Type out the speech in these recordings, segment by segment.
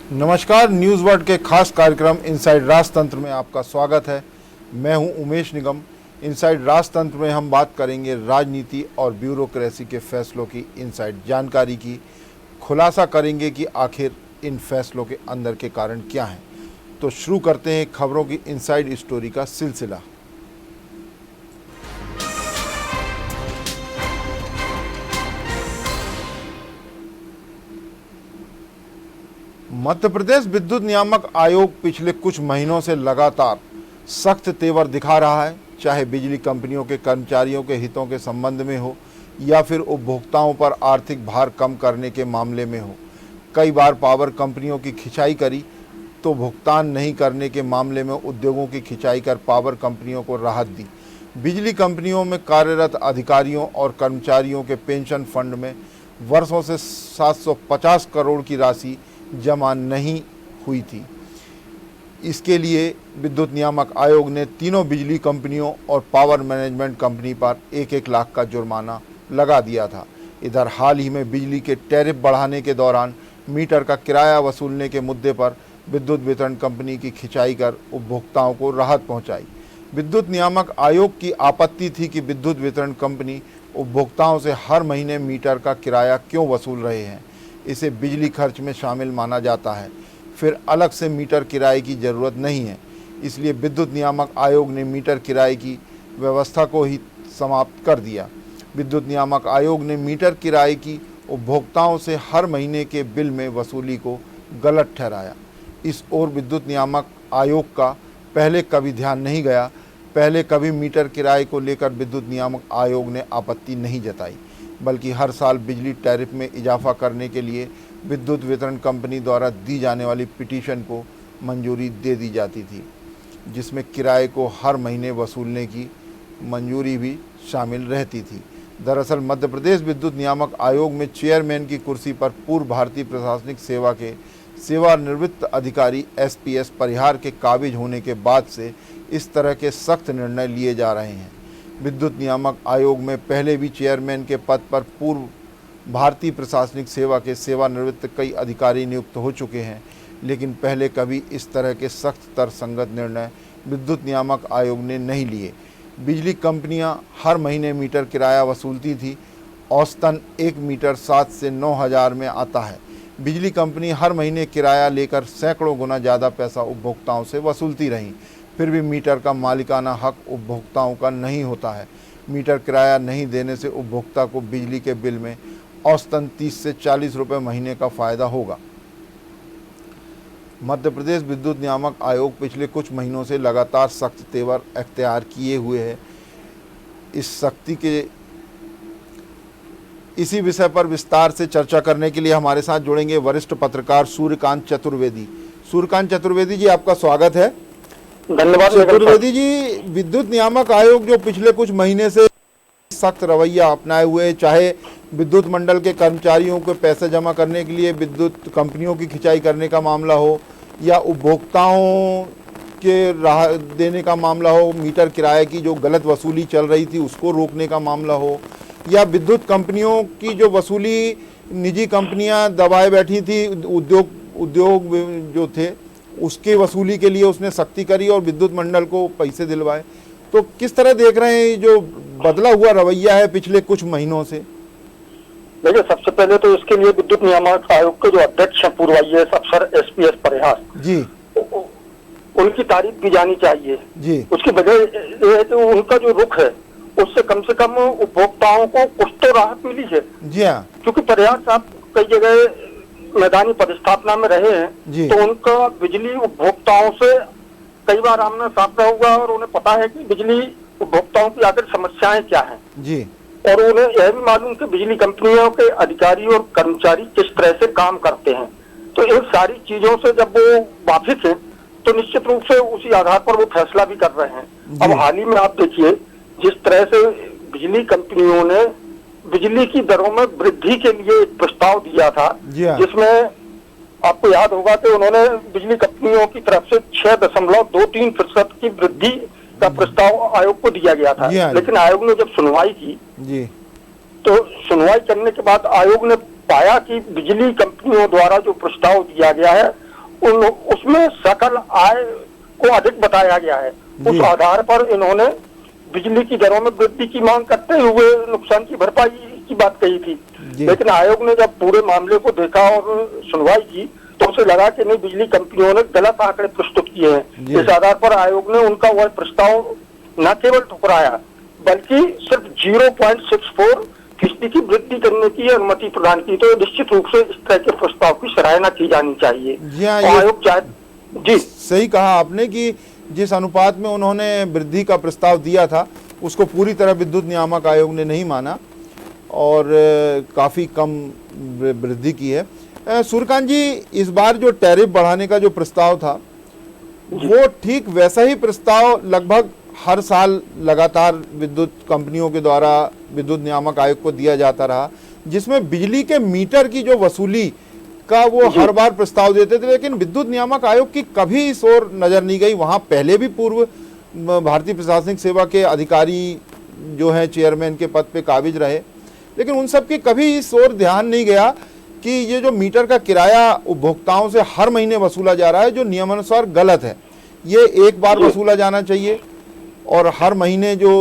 नमस्कार, news world के खास कार्यक्रम इनसाइड राजतंत्र में आपका स्वागत है। मैं हूं उमेश निगम। इनसाइड राजतंत्र में हम बात करेंगे राजनीति और ब्यूरोक्रेसी के फैसलों की इनसाइड जानकारी की। खुलासा करेंगे कि आखिर इन फैसलों के अंदर के कारण क्या हैं। तो शुरू करते हैं खबरों की इनसाइड स्टोरी का सिलसिला। मध्य प्रदेश विद्युत नियामक आयोग पिछले कुछ महीनों से लगातार सख्त तेवर दिखा रहा है, चाहे बिजली कंपनियों के कर्मचारियों के हितों के संबंध में हो या फिर उपभोक्ताओं पर आर्थिक भार कम करने के मामले में हो। कई बार पावर कंपनियों की खिंचाई करी तो भुगतान नहीं करने के मामले में उद्योगों की खिंचाई कर पावर कंपनियों को राहत दी। बिजली कंपनियों में कार्यरत अधिकारियों और कर्मचारियों के पेंशन फंड में वर्षों से 750 करोड़ की राशि जमा नहीं हुई थी। इसके लिए विद्युत नियामक आयोग ने तीनों बिजली कंपनियों और पावर मैनेजमेंट कंपनी पर 1-1 लाख का जुर्माना लगा दिया था। इधर हाल ही में बिजली के टैरिफ बढ़ाने के दौरान मीटर का किराया वसूलने के मुद्दे पर विद्युत वितरण कंपनी की खिंचाई कर उपभोक्ताओं को राहत पहुंचाई। विद्युत नियामक आयोग की आपत्ति थी कि विद्युत वितरण कंपनी उपभोक्ताओं से हर महीने मीटर का किराया क्यों वसूल रहे हैं। इसे बिजली खर्च में शामिल माना जाता है, फिर अलग से मीटर किराए की ज़रूरत नहीं है। इसलिए विद्युत नियामक आयोग ने मीटर किराए की व्यवस्था को ही समाप्त कर दिया। विद्युत नियामक आयोग ने मीटर किराए की उपभोक्ताओं से हर महीने के बिल में वसूली को गलत ठहराया। इस ओर विद्युत नियामक आयोग का पहले कभी ध्यान नहीं गया। पहले कभी मीटर किराए को लेकर विद्युत नियामक आयोग ने आपत्ति नहीं जताई, बल्कि हर साल बिजली टैरिफ में इजाफा करने के लिए विद्युत वितरण कंपनी द्वारा दी जाने वाली पिटीशन को मंजूरी दे दी जाती थी, जिसमें किराए को हर महीने वसूलने की मंजूरी भी शामिल रहती थी। दरअसल मध्य प्रदेश विद्युत नियामक आयोग में चेयरमैन की कुर्सी पर पूर्व भारतीय प्रशासनिक सेवा के सेवानिवृत्त अधिकारी SPS परिहार के काबिज होने के बाद से इस तरह के सख्त निर्णय लिए जा रहे हैं। विद्युत नियामक आयोग में पहले भी चेयरमैन के पद पर पूर्व भारतीय प्रशासनिक सेवा के सेवानिवृत्त कई अधिकारी नियुक्त हो चुके हैं, लेकिन पहले कभी इस तरह के सख्त तर्कसंगत निर्णय विद्युत नियामक आयोग ने नहीं लिए। बिजली कंपनियां हर महीने मीटर किराया वसूलती थी। औसतन 1 मीटर 7 से 9 हज़ार में आता है। बिजली कंपनी हर महीने किराया लेकर सैकड़ों गुना ज़्यादा पैसा उपभोक्ताओं से वसूलती रहीं, फिर भी मीटर का मालिकाना हक उपभोक्ताओं का नहीं होता है। मीटर किराया नहीं देने से उपभोक्ता को बिजली के बिल में औसतन 30 से 40 रुपये महीने का फ़ायदा होगा। मध्य प्रदेश विद्युत नियामक आयोग पिछले कुछ महीनों से लगातार सख्त तेवर अख्तियार किए हुए है। इस सख्ती के इसी विषय पर विस्तार से चर्चा करने के लिए हमारे साथ जुड़ेंगे वरिष्ठ पत्रकार सूर्यकांत चतुर्वेदी। सूर्यकांत चतुर्वेदी जी, आपका स्वागत है। धन्यवाद चतुर्वेदी जी, विद्युत नियामक आयोग जो पिछले कुछ महीने से सख्त रवैया अपनाए हुए, चाहे विद्युत मंडल के कर्मचारियों को पैसे जमा करने के लिए विद्युत कंपनियों की खिंचाई करने का मामला हो या उपभोक्ताओं के राहत देने का मामला हो, मीटर किराए की जो गलत वसूली चल रही थी उसको रोकने का मामला हो, या विद्युत कंपनियों की जो वसूली निजी कंपनियां दबाए बैठी थी, उद्योग जो थे उसके वसूली के लिए उसने सख्ती करी और विद्युत मंडल को पैसे दिलवाए। तो किस तरह देख रहे हैं जो बदला हुआ रवैया है पिछले कुछ महीनों से? देखिए, सबसे पहले तो इसके लिए विद्युत नियामक आयोग के जो अध्यक्ष हैं पूर्व IAS अफसर SPS परिहार जी, उनकी तारीफ की जानी चाहिए जी। उसकी वजह ये है कि उनका जो रुख है उससे कम से कम उपभोक्ताओं को कुछ तो राहत मिली है जी। हाँ, क्योंकि परिहार साहब कई जगह मैदानी पदस्थापना में रहे हैं, तो उनका बिजली उपभोक्ताओं से कई बार आमना सामना हुआ और उन्हें पता है कि बिजली उपभोक्ताओं की आखिर समस्याएं क्या हैं जी। और उन्हें यह भी मालूम कि बिजली कंपनियों के अधिकारी और कर्मचारी किस तरह से काम करते हैं। तो इन सारी चीजों से जब वो वाकिफ है तो निश्चित रूप से उसी आधार पर वो फैसला भी कर रहे हैं। अब हाल ही में आप देखिए जिस तरह से बिजली कंपनियों ने बिजली की दरों में वृद्धि के लिए एक प्रस्ताव दिया था, जिसमें आपको याद होगा कि उन्होंने बिजली कंपनियों की तरफ से 6.23% की वृद्धि का प्रस्ताव आयोग को दिया गया था। लेकिन आयोग ने जब सुनवाई की तो सुनवाई करने के बाद आयोग ने पाया कि बिजली कंपनियों द्वारा जो प्रस्ताव दिया गया है उसमें सकल आय को अधिक बताया गया है। उस आधार पर इन्होंने बिजली की दरों में वृद्धि की मांग करते हुए नुकसान की भरपाई की बात कही थी। लेकिन आयोग ने जब पूरे मामले को देखा और सुनवाई की तो उसे लगा कि नहीं, बिजली कंपनियों ने गलत आंकड़े प्रस्तुत किए हैं। इस आधार पर आयोग ने उनका वह प्रस्ताव न केवल ठुकराया बल्कि सिर्फ 0.64% की वृद्धि करने की अनुमति प्रदान की। तो निश्चित रूप से इस तरह के प्रस्ताव की सराहना की जानी चाहिए। आयोग जी सही कहा आपने कि जिस अनुपात में उन्होंने वृद्धि का प्रस्ताव दिया था उसको पूरी तरह विद्युत नियामक आयोग ने नहीं माना और काफ़ी कम वृद्धि की है। सूर्यकांत जी, इस बार जो टैरिफ बढ़ाने का जो प्रस्ताव था वो ठीक वैसा ही प्रस्ताव लगभग हर साल लगातार विद्युत कंपनियों के द्वारा विद्युत नियामक आयोग को दिया जाता रहा, जिसमें बिजली के मीटर की जो वसूली का वो हर बार प्रस्ताव देते थे, लेकिन विद्युत नियामक आयोग की कभी इस ओर नज़र नहीं गई। वहाँ पहले भी पूर्व भारतीय प्रशासनिक सेवा के अधिकारी जो हैं चेयरमैन के पद पे काबिज रहे, लेकिन उन सब की कभी इस ओर ध्यान नहीं गया कि ये जो मीटर का किराया उपभोक्ताओं से हर महीने वसूला जा रहा है जो नियमानुसार गलत है, ये एक बार वसूला जाना चाहिए और हर महीने जो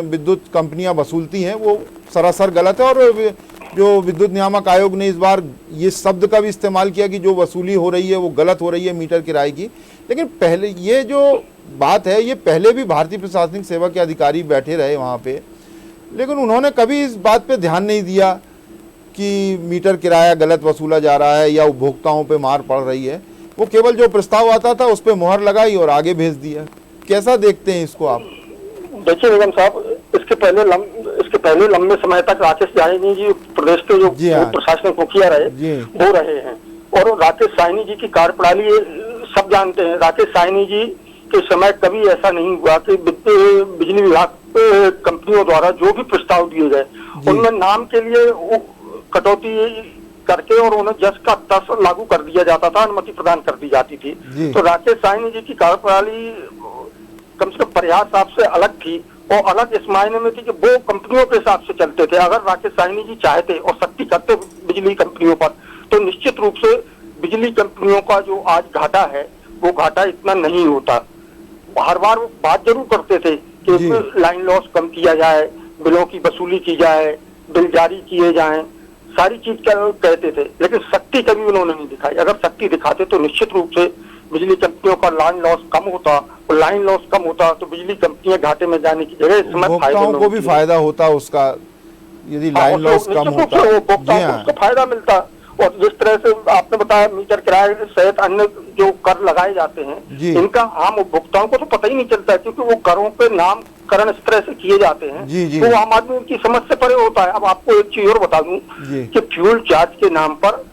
विद्युत कंपनियां वसूलती हैं वो सरासर गलत है। और जो विद्युत नियामक आयोग ने इस बार ये शब्द का भी इस्तेमाल किया कि जो वसूली हो रही है वो गलत हो रही है मीटर किराए की, लेकिन पहले ये जो बात है ये पहले भी भारतीय प्रशासनिक सेवा के अधिकारी बैठे रहे वहाँ पे, लेकिन उन्होंने कभी इस बात पे ध्यान नहीं दिया कि मीटर किराया गलत वसूला जा रहा है या उपभोक्ताओं पे मार पड़ रही है। वो केवल जो प्रस्ताव आता था उस पर मोहर लगाई और आगे भेज दिया। कैसा देखते हैं इसको आप? देखिए निगम साहब, इसके पहले लंबे समय तक राकेश साहनी जी प्रदेश के जो प्रशासनिक मुखिया रहे वो रहे हैं और राकेश साहनी जी की कार्यप्रणाली सब जानते हैं। राकेश साहनी जी के समय कभी ऐसा नहीं हुआ कि बिजली विभाग कंपनियों द्वारा जो भी प्रस्ताव दिए गए उनमें नाम के लिए कटौती करके और उन्हें जस का तस लागू कर दिया जाता था, अनुमति प्रदान कर दी जाती थी। तो राकेश साहनी जी की कार्यप्रणाली कम से कम प्रयास साहब से अलग थी और अलग इस मायने में थी कि वो कंपनियों के हिसाब से चलते थे। अगर राकेश साहनी जी चाहते और सख्ती करते बिजली कंपनियों पर तो निश्चित रूप से बिजली कंपनियों का जो आज घाटा है वो घाटा इतना नहीं होता। हर बार बात जरूर करते थे कि लाइन लॉस कम किया जाए, बिलों की वसूली की जाए, बिल जारी किए जाएं, सारी चीज कहते थे, लेकिन सख्ती कभी उन्होंने नहीं दिखाई। अगर सख्ती दिखाते तो निश्चित रूप से बिजली कंपनियों का लाइन लॉस कम होता और लाइन लॉस कम होता तो बिजली कंपनियां घाटे में जाने की जगह इस समय उपभोक्ताओं को भी फायदा होता उसका, यदि लाइन लॉस कम होता उपभोक्ताओं को उसका फायदा मिलता। और जिस तरह से आपने बताया मीटर किराए सहित अन्य जो कर लगाए जाते हैं इनका आम उपभोक्ताओं को तो पता ही नहीं चलता है, क्योंकि वो करों पे नामकरण इस तरह से किए जाते हैं तो आम आदमी उनकी समझ से परे होता है। अब आपको एक चीज और बता दूं कि फ्यूल चार्ज के नाम पर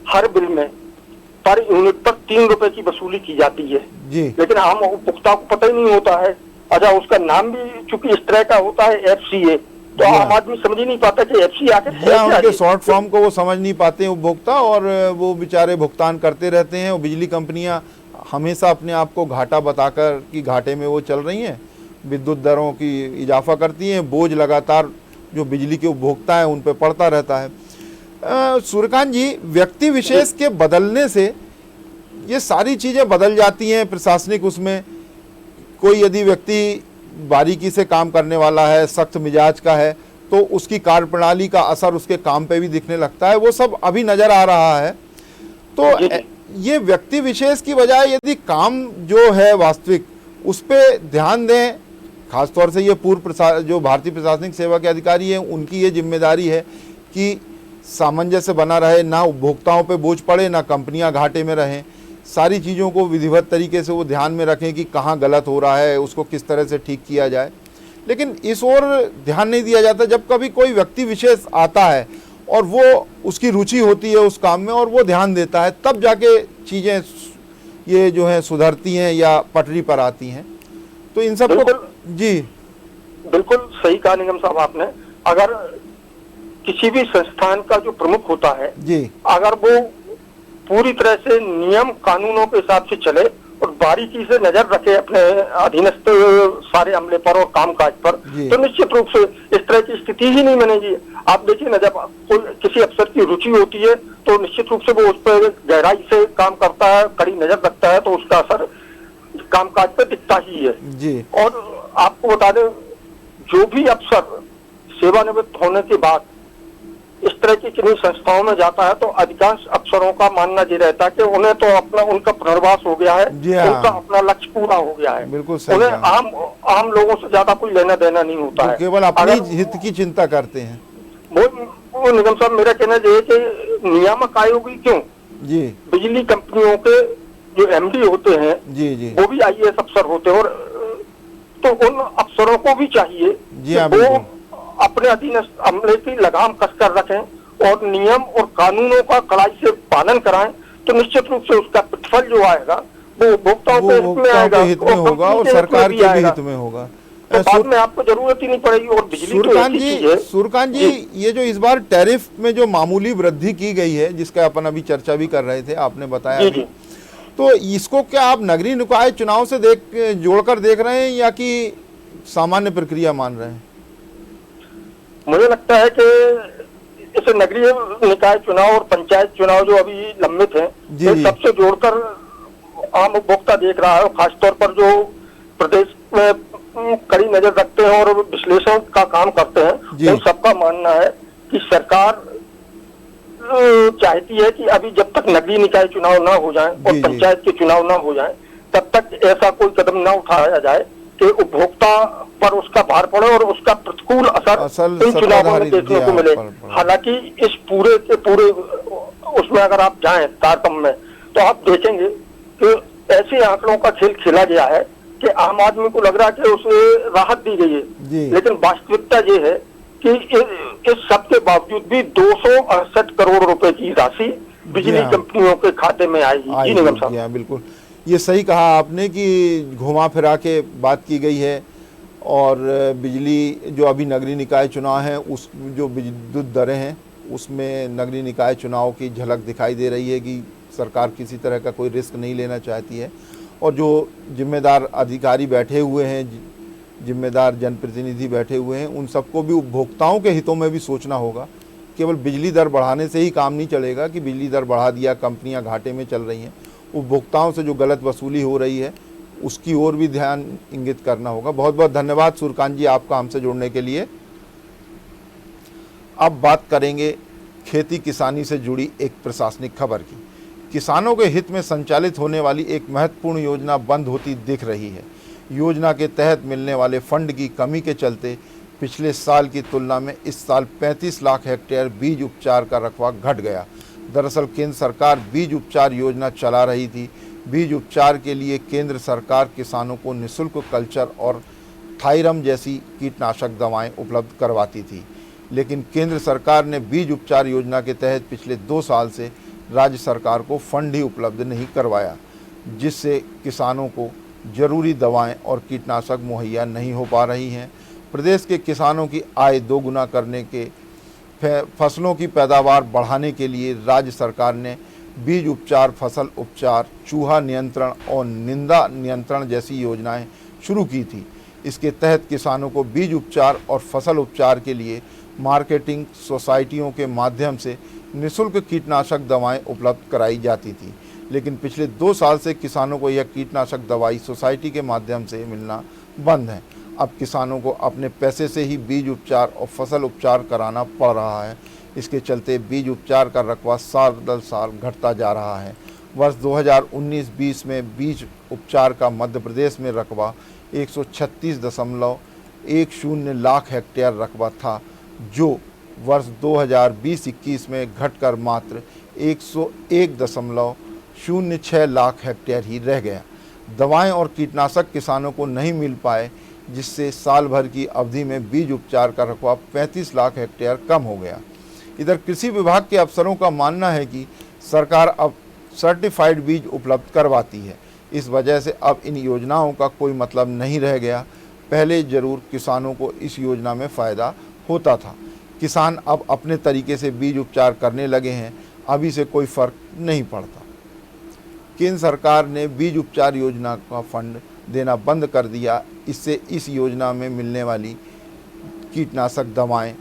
हर बिल में पर यूनिट पर 3 रुपए की वसूली की जाती है, लेकिन आम उपभोक्ता को पता ही नहीं होता है। अच्छा, उसका नाम भी चूंकि इस तरह का होता है FCA, तो आम आदमी समझ ही नहीं पाता कि FCA आखिर उनके शॉर्ट फॉर्म को वो समझ नहीं पाते हैं उपभोक्ता और वो बेचारे भुगतान करते रहते हैं। और बिजली कंपनियां हमेशा अपने आप को घाटा बताकर कि घाटे में वो चल रही हैं, विद्युत दरों की इजाफा करती हैं, बोझ लगातार जो बिजली के उपभोक्ता हैं उन पर पड़ता रहता है। सूर्यकांत जी, व्यक्ति विशेष के बदलने से ये सारी चीज़ें बदल जाती हैं प्रशासनिक उसमें। कोई यदि व्यक्ति बारीकी से काम करने वाला है, सख्त मिजाज का है, तो उसकी कार्यप्रणाली का असर उसके काम पे भी दिखने लगता है। वो सब अभी नज़र आ रहा है। तो ये व्यक्ति विशेष की बजाय यदि काम जो है वास्तविक उस पर ध्यान दें, खासतौर से ये जो भारतीय प्रशासनिक सेवा के अधिकारी हैं उनकी ये जिम्मेदारी है कि सामंजस्य बना रहे, ना उपभोक्ताओं पे बोझ पड़े, ना कंपनियां घाटे में रहें। सारी चीज़ों को विधिवत तरीके से वो ध्यान में रखें कि कहाँ गलत हो रहा है, उसको किस तरह से ठीक किया जाए। लेकिन इस ओर ध्यान नहीं दिया जाता। जब कभी कोई व्यक्ति विशेष आता है और वो उसकी रुचि होती है उस काम में और वो ध्यान देता है, तब जाके चीज़ें ये जो हैं सुधरती हैं या पटरी पर आती हैं। तो इन सब को जी बिल्कुल सही कहा निगम साहब आपने। अगर किसी भी संस्थान का जो प्रमुख होता है अगर वो पूरी तरह से नियम कानूनों के हिसाब से चले और बारीकी से नजर रखे अपने अधीनस्थ सारे अमले पर और कामकाज पर, तो निश्चित रूप से इस तरह की स्थिति ही नहीं बनेगी। आप देखिए ना, जब कोई किसी अफसर की रुचि होती है तो निश्चित रूप से वो उस पर गहराई से काम करता है, कड़ी नजर रखता है, तो उसका असर कामकाज पे दिखता ही है जी। और आपको बता दें, जो भी अफसर सेवानिवृत्त होने के बाद इस तरह की किन्हीं संस्थाओं में जाता है तो अधिकांश अफसरों का मानना ये रहता है कि उन्हें तो अपना उनका पुनर्वास हो गया है, उनका अपना लक्ष्य पूरा हो गया है, बिल्कुल सही। उन्हें आम लोगों से ज्यादा कोई लेना देना नहीं होता है, केवल अपने हित की चिंता करते हैं। वो निगम साहब, मेरा कहना ये है कि नियामक आयोग ही क्यों, जी, बिजली कंपनियों के जो एमडी होते हैं जी जी, वो भी आईएएस अफसर होते हैं, और तो उन अफसरों को भी चाहिए जी हाँ, वो अपने अधीनस्थ अमले की लगाम कसकर रखें और नियम और कानूनों का कड़ाई से पालन कराएं, तो निश्चित रूप से उसका प्रतिफल जो आएगा वो उपभोक्ताओं के हित में आएगा, हित में होगा और सरकार के भी हित में होगा। तो बाद में आपको जरूरत ही नहीं पड़ेगी। और बिजली तो ऐसी चीज है। सूर्यकांत जी, ये जो इस बार टैरिफ में जो मामूली वृद्धि की गई है, जिसका अपन अभी चर्चा भी कर रहे थे, आपने बताया जी, तो इसको क्या आप नगरीय निकाय चुनाव से जोड़कर देख रहे हैं या कि सामान्य प्रक्रिया मान रहे हैं? मुझे लगता है कि इसे नगरीय निकाय चुनाव और पंचायत चुनाव जो अभी लंबित हैं, सबसे जोड़कर आम उपभोक्ता देख रहा है, खासतौर पर जो प्रदेश में कड़ी नजर रखते हैं और विश्लेषण का काम करते हैं, उन सबका मानना है कि सरकार चाहती है कि अभी जब तक नगरीय निकाय चुनाव ना हो जाए और पंचायत के चुनाव ना हो जाए, तब तक ऐसा कोई कदम ना उठाया जाए कि उपभोक्ता पर उसका भार पड़े और उसका प्रतिकूल असर इन चुनावों में देखने को मिले। हालांकि इस पूरे के पूरे उसमें अगर आप जाएं तारतम्य में, तो आप देखेंगे कि ऐसे आंकड़ों का खेल खेला गया है कि आम आदमी को लग रहा है कि उसे राहत दी गई है, लेकिन वास्तविकता ये है कि इस सब के बावजूद भी 268 करोड़ रुपए की राशि बिजली कंपनियों के खाते में आएगी। जी निगम साहब, बिल्कुल ये सही कहा आपने कि घुमा फिरा के बात की गई है। और बिजली जो अभी नगरीय निकाय चुनाव है, उस जो विद्युत दरें हैं उसमें नगरीय निकाय चुनाव की झलक दिखाई दे रही है कि सरकार किसी तरह का कोई रिस्क नहीं लेना चाहती है। और जो जिम्मेदार अधिकारी बैठे हुए हैं, जिम्मेदार जनप्रतिनिधि बैठे हुए हैं, उन सबको भी उपभोक्ताओं के हितों में भी सोचना होगा। केवल बिजली दर बढ़ाने से ही काम नहीं चलेगा कि बिजली दर बढ़ा दिया, कंपनियां घाटे में चल रही हैं। उपभोक्ताओं से जो गलत वसूली हो रही है उसकी ओर भी ध्यान इंगित करना होगा। बहुत बहुत धन्यवाद सूर्यकांत जी आपका हमसे जुड़ने के लिए। अब बात करेंगे खेती किसानी से जुड़ी एक प्रशासनिक खबर की। किसानों के हित में संचालित होने वाली एक महत्वपूर्ण योजना बंद होती दिख रही है। योजना के तहत मिलने वाले फंड की कमी के चलते पिछले साल की तुलना में इस साल 35 लाख हेक्टेयर बीज उपचार का रकबा घट गया। दरअसल केंद्र सरकार बीज उपचार योजना चला रही थी। बीज उपचार के लिए केंद्र सरकार किसानों को निःशुल्क कल्चर और थायरम जैसी कीटनाशक दवाएं उपलब्ध करवाती थी, लेकिन केंद्र सरकार ने बीज उपचार योजना के तहत पिछले 2 साल से राज्य सरकार को फंड ही उपलब्ध नहीं करवाया, जिससे किसानों को जरूरी दवाएं और कीटनाशक मुहैया नहीं हो पा रही हैं। प्रदेश के किसानों की आय दोगुना करने के, फसलों की पैदावार बढ़ाने के लिए राज्य सरकार ने बीज उपचार, फसल उपचार, चूहा नियंत्रण और निंदा नियंत्रण जैसी योजनाएं शुरू की थी। इसके तहत किसानों को बीज उपचार और फसल उपचार के लिए मार्केटिंग सोसाइटियों के माध्यम से निःशुल्क कीटनाशक दवाएं उपलब्ध कराई जाती थी, लेकिन पिछले 2 साल से किसानों को यह कीटनाशक दवाई सोसाइटी के माध्यम से मिलना बंद है। अब किसानों को अपने पैसे से ही बीज उपचार और फसल उपचार कराना पड़ रहा है। इसके चलते बीज उपचार का रकबा साल दर साल घटता जा रहा है। वर्ष 2019-20 में बीज उपचार का मध्य प्रदेश में रकबा 136.10 लाख हेक्टेयर रकबा था, जो वर्ष 2020-21 में घटकर मात्र 101.06 लाख हेक्टेयर ही रह गया। दवाएं और कीटनाशक किसानों को नहीं मिल पाए, जिससे साल भर की अवधि में बीज उपचार का रकबा 35 लाख हेक्टेयर कम हो गया। इधर कृषि विभाग के अफसरों का मानना है कि सरकार अब सर्टिफाइड बीज उपलब्ध करवाती है। इस वजह से अब इन योजनाओं का कोई मतलब नहीं रह गया। पहले जरूर किसानों को इस योजना में फ़ायदा होता था। किसान अब अपने तरीके से बीज उपचार करने लगे हैं, अभी से कोई फ़र्क नहीं पड़ता। केंद्र सरकार ने बीज उपचार योजना का फंड देना बंद कर दिया। इससे इस योजना में मिलने वाली कीटनाशक दवाएं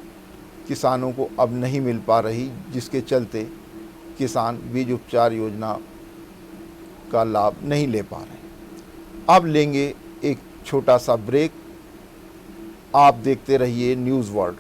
किसानों को अब नहीं मिल पा रही, जिसके चलते किसान बीज उपचार योजना का लाभ नहीं ले पा रहे। अब लेंगे एक छोटा सा ब्रेक। आप देखते रहिए न्यूज़ वर्ल्ड।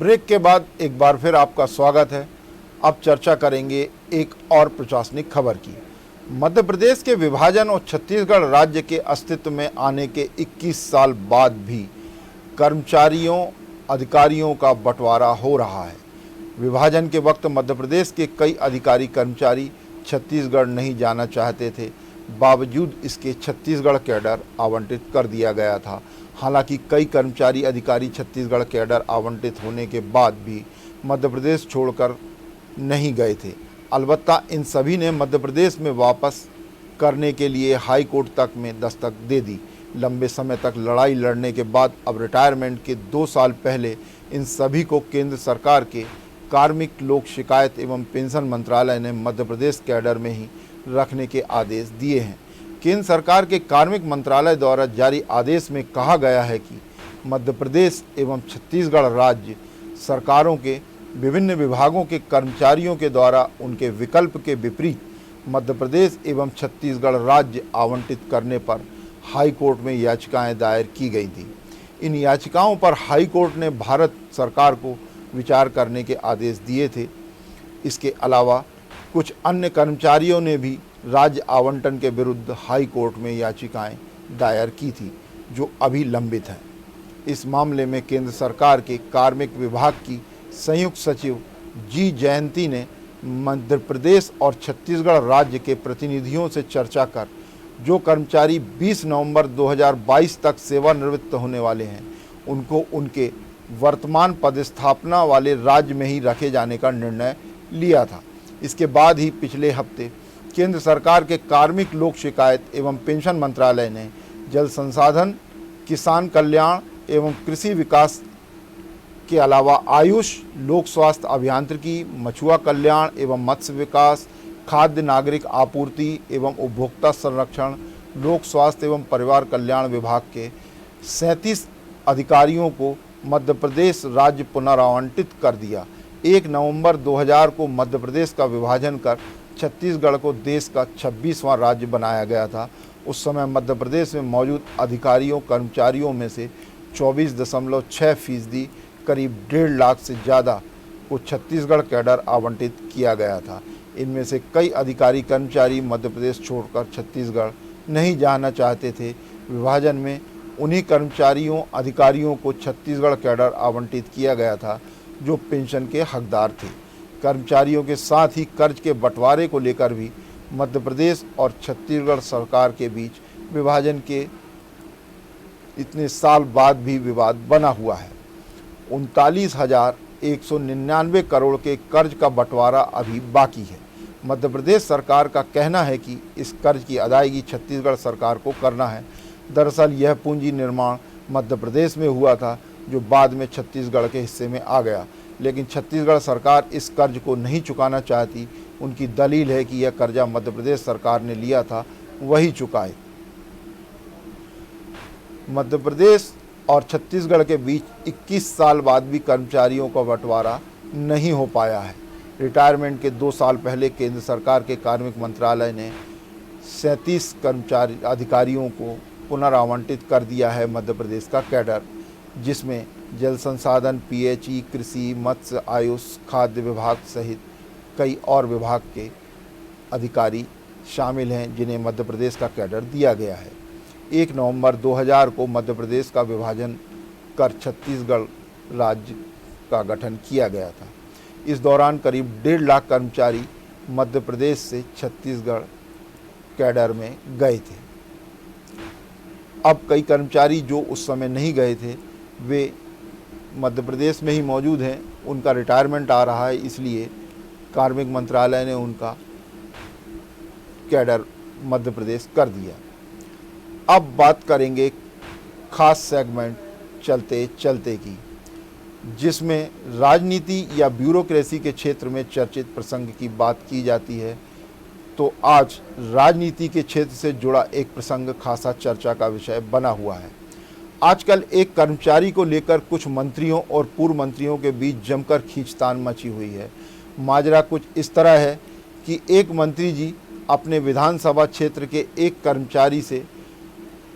ब्रेक के बाद एक बार फिर आपका स्वागत है। अब चर्चा करेंगे एक और प्रशासनिक खबर की। मध्य प्रदेश के विभाजन और छत्तीसगढ़ राज्य के अस्तित्व में आने के 21 साल बाद भी कर्मचारियों अधिकारियों का बंटवारा हो रहा है। विभाजन के वक्त मध्य प्रदेश के कई अधिकारी कर्मचारी छत्तीसगढ़ नहीं जाना चाहते थे, बावजूद इसके छत्तीसगढ़ कैडर आवंटित कर दिया गया था। हालांकि कई कर्मचारी अधिकारी छत्तीसगढ़ कैडर आवंटित होने के बाद भी मध्य प्रदेश छोड़कर नहीं गए थे। अलबत्ता इन सभी ने मध्य प्रदेश में वापस करने के लिए हाई कोर्ट तक में दस्तक दे दी। लंबे समय तक लड़ाई लड़ने के बाद अब रिटायरमेंट के 2 साल पहले इन सभी को केंद्र सरकार के कार्मिक लोक शिकायत एवं पेंशन मंत्रालय ने मध्य प्रदेश कैडर में ही रखने के आदेश दिए हैं। केंद्र सरकार के कार्मिक मंत्रालय द्वारा जारी आदेश में कहा गया है कि मध्य प्रदेश एवं छत्तीसगढ़ राज्य सरकारों के विभिन्न विभागों के कर्मचारियों के द्वारा उनके विकल्प के विपरीत मध्य प्रदेश एवं छत्तीसगढ़ राज्य आवंटित करने पर हाई कोर्ट में याचिकाएं दायर की गई थी। इन याचिकाओं पर हाई कोर्ट ने भारत सरकार को विचार करने के आदेश दिए थे। इसके अलावा कुछ अन्य कर्मचारियों ने भी राज्य आवंटन के विरुद्ध हाई कोर्ट में याचिकाएं दायर की थी, जो अभी लंबित हैं। इस मामले में केंद्र सरकार के कार्मिक विभाग की संयुक्त सचिव जी जयंती ने मध्य प्रदेश और छत्तीसगढ़ राज्य के प्रतिनिधियों से चर्चा कर जो कर्मचारी 20 नवंबर 2022 तक सेवानिवृत्त होने वाले हैं, उनको उनके वर्तमान पदस्थापना वाले राज्य में ही रखे जाने का निर्णय लिया था। इसके बाद ही पिछले हफ्ते केंद्र सरकार के कार्मिक लोक शिकायत एवं पेंशन मंत्रालय ने जल संसाधन, किसान कल्याण एवं कृषि विकास के अलावा आयुष, लोक स्वास्थ्य अभियांत्रिकी, मछुआ कल्याण एवं मत्स्य विकास, खाद्य नागरिक आपूर्ति एवं उपभोक्ता संरक्षण, लोक स्वास्थ्य एवं परिवार कल्याण विभाग के 37 अधिकारियों को मध्य प्रदेश राज्य पुनरावंटित कर दिया। 1 नवंबर 2000 को मध्य प्रदेश का विभाजन कर छत्तीसगढ़ को देश का 26वां राज्य बनाया गया था। उस समय मध्य प्रदेश में मौजूद अधिकारियों कर्मचारियों में से 24.6% करीब 1.5 लाख से ज़्यादा को छत्तीसगढ़ कैडर आवंटित किया गया था। इनमें से कई अधिकारी कर्मचारी मध्य प्रदेश छोड़कर छत्तीसगढ़ नहीं जाना चाहते थे। विभाजन में उन्हीं कर्मचारियों अधिकारियों को छत्तीसगढ़ कैडर आवंटित किया गया था जो पेंशन के हकदार थे। कर्मचारियों के साथ ही कर्ज के बंटवारे को लेकर भी मध्य प्रदेश और छत्तीसगढ़ सरकार के बीच विभाजन के इतने साल बाद भी विवाद बना हुआ है। 39,199 करोड़ के कर्ज का बंटवारा अभी बाकी है। मध्य प्रदेश सरकार का कहना है कि इस कर्ज की अदायगी छत्तीसगढ़ सरकार को करना है। दरअसल यह पूंजी निर्माण मध्य प्रदेश में हुआ था, जो बाद में छत्तीसगढ़ के हिस्से में आ गया, लेकिन छत्तीसगढ़ सरकार इस कर्ज को नहीं चुकाना चाहती। उनकी दलील है कि यह कर्जा मध्य प्रदेश सरकार ने लिया था, वही चुकाए। मध्य प्रदेश और छत्तीसगढ़ के बीच 21 साल बाद भी कर्मचारियों का बंटवारा नहीं हो पाया है। रिटायरमेंट के 2 साल पहले केंद्र सरकार के कार्मिक मंत्रालय ने 37 कर्मचारी अधिकारियों को पुनरावंटित कर दिया है मध्य प्रदेश का कैडर, जिसमें जल संसाधन, पीएचई, कृषि, मत्स्य, आयुष, खाद्य विभाग सहित कई और विभाग के अधिकारी शामिल हैं जिन्हें मध्य प्रदेश का कैडर दिया गया है। 1 नवंबर 2000 को मध्य प्रदेश का विभाजन कर छत्तीसगढ़ राज्य का गठन किया गया था। इस दौरान करीब 1.5 लाख कर्मचारी मध्य प्रदेश से छत्तीसगढ़ कैडर में गए थे। अब कई कर्मचारी जो उस समय नहीं गए थे वे मध्य प्रदेश में ही मौजूद हैं, उनका रिटायरमेंट आ रहा है, इसलिए कार्मिक मंत्रालय ने उनका कैडर मध्य प्रदेश कर दिया। अब बात करेंगे खास सेगमेंट चलते चलते की, जिसमें राजनीति या ब्यूरोक्रेसी के क्षेत्र में चर्चित प्रसंग की बात की जाती है। तो आज राजनीति के क्षेत्र से जुड़ा एक प्रसंग खासा चर्चा का विषय बना हुआ है। आजकल एक कर्मचारी को लेकर कुछ मंत्रियों और पूर्व मंत्रियों के बीच जमकर खींचतान मची हुई है। माजरा कुछ इस तरह है कि एक मंत्री जी अपने विधानसभा क्षेत्र के एक कर्मचारी से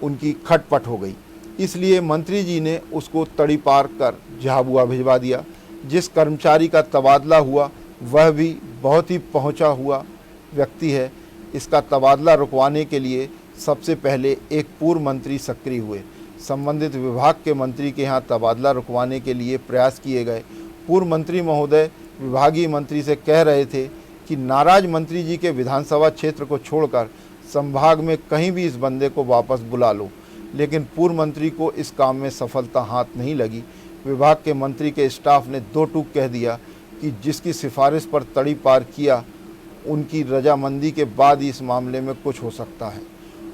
उनकी खटपट हो गई, इसलिए मंत्री जी ने उसको तड़ी पार कर झाबुआ भिजवा दिया। जिस कर्मचारी का तबादला हुआ वह भी बहुत ही पहुंचा हुआ व्यक्ति है। इसका तबादला रुकवाने के लिए सबसे पहले एक पूर्व मंत्री सक्रिय हुए। संबंधित विभाग के मंत्री के यहाँ तबादला रुकवाने के लिए प्रयास किए गए। पूर्व मंत्री महोदय विभागीय मंत्री से कह रहे थे कि नाराज मंत्री जी के विधानसभा क्षेत्र को छोड़कर संभाग में कहीं भी इस बंदे को वापस बुला लो, लेकिन पूर्व मंत्री को इस काम में सफलता हाथ नहीं लगी। विभाग के मंत्री के स्टाफ ने 2 टूक कह दिया कि जिसकी सिफारिश पर तड़ी पार किया उनकी रजामंदी के बाद ही इस मामले में कुछ हो सकता है।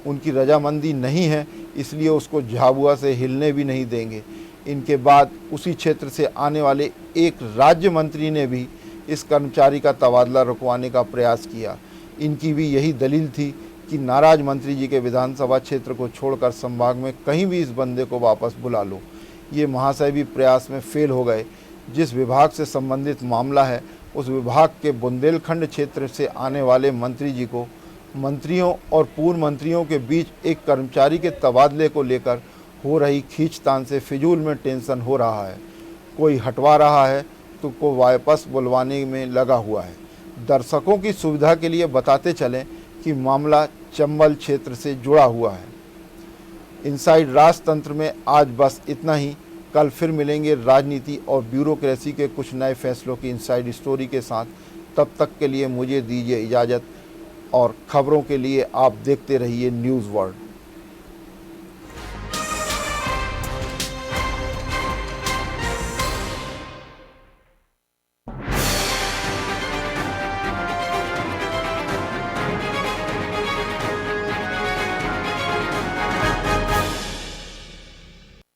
उनकी रजामंदी नहीं है, इसलिए उसको झाबुआ से हिलने भी नहीं देंगे। इनके बाद उसी क्षेत्र से आने वाले एक राज्य मंत्री ने भी इस कर्मचारी का तबादला रुकवाने का प्रयास किया। इनकी भी यही दलील थी कि नाराज मंत्री जी के विधानसभा क्षेत्र को छोड़कर संभाग में कहीं भी इस बंदे को वापस बुला लो। ये महाशय भी प्रयास में फेल हो गए। जिस विभाग से संबंधित मामला है उस विभाग के बुंदेलखंड क्षेत्र से आने वाले मंत्री जी को मंत्रियों और पूर्व मंत्रियों के बीच एक कर्मचारी के तबादले को लेकर हो रही खींचतान से फिजूल में टेंशन हो रहा है। कोई हटवा रहा है तो को वापस बुलवाने में लगा हुआ है। दर्शकों की सुविधा के लिए बताते चलें कि मामला चंबल क्षेत्र से जुड़ा हुआ है। इनसाइड राजतंत्र में आज बस इतना ही। कल फिर मिलेंगे राजनीति और ब्यूरोक्रेसी के कुछ नए फैसलों की इनसाइड स्टोरी के साथ। तब तक के लिए मुझे दीजिए इजाज़त और खबरों के लिए आप देखते रहिए न्यूज़ वर्ल्ड।